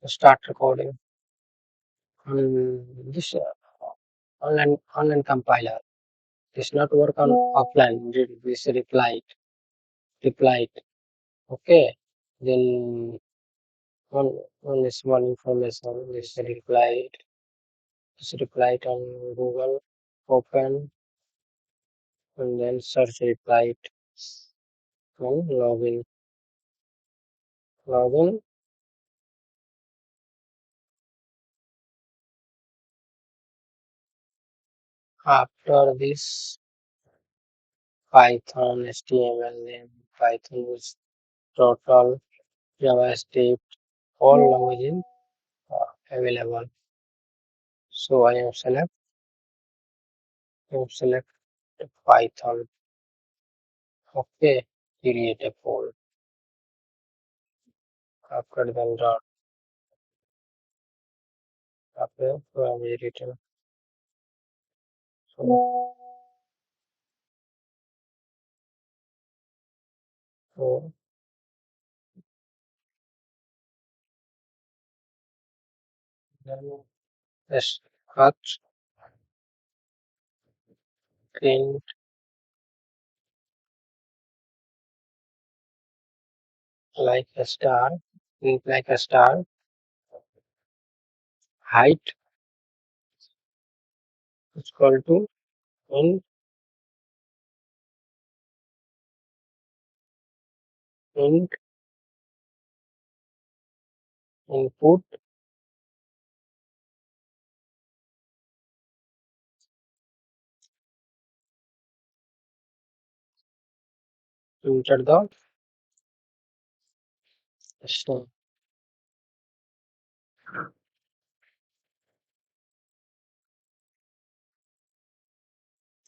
start recording on this online compiler. This not work on offline. This replied. Okay. Then one small information. This replied on Google. Open and then search replied and login. After this Python, HTML, then Python is total JavaScript, all languages available. So I am select Python. Okay, create a poll. After then dot after primary written. So, so then just cut print like a star, print like a star, height is equal to in int input enter the string.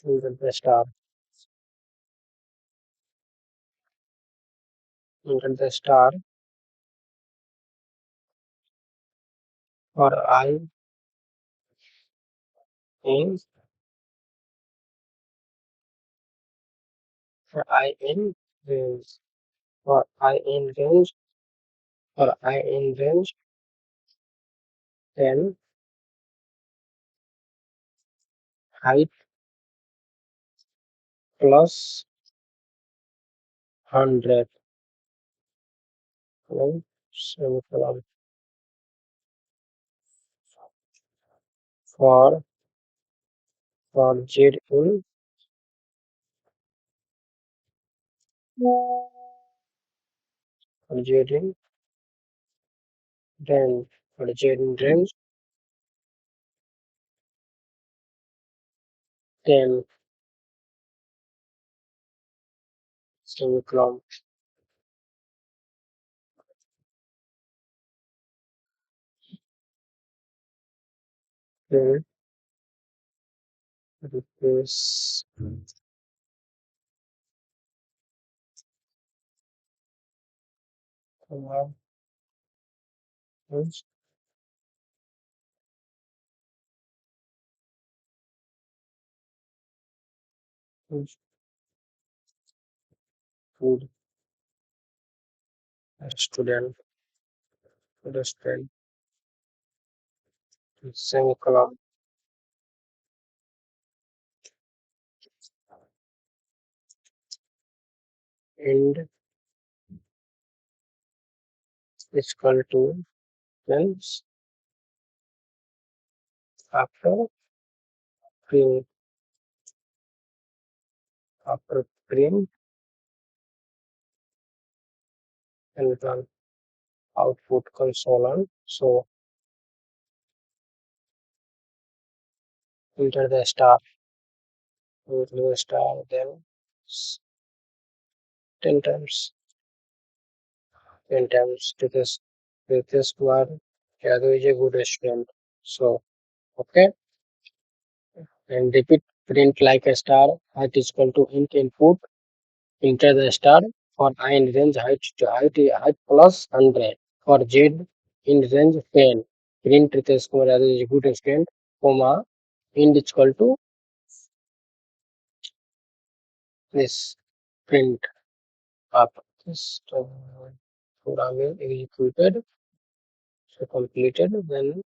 Enter the star. Enter the star for in I in range for I in range 10 height plus 100 right? Semicolon for Z in for Z in range for Z in range 10 semicolon. Then replace comma range range food student student semicolon end is equal to then after print after print and run output console. So enter the star, then 10 times, 10 times to this one. Yadu is a good student. So, okay, and repeat print like a star, height is equal to int input, enter the star for I in range height plus 100 for Z in range 10. Print Ritesh Kumar Yadu is a good student, comma, int is equal to this print up this program is executed. So completed when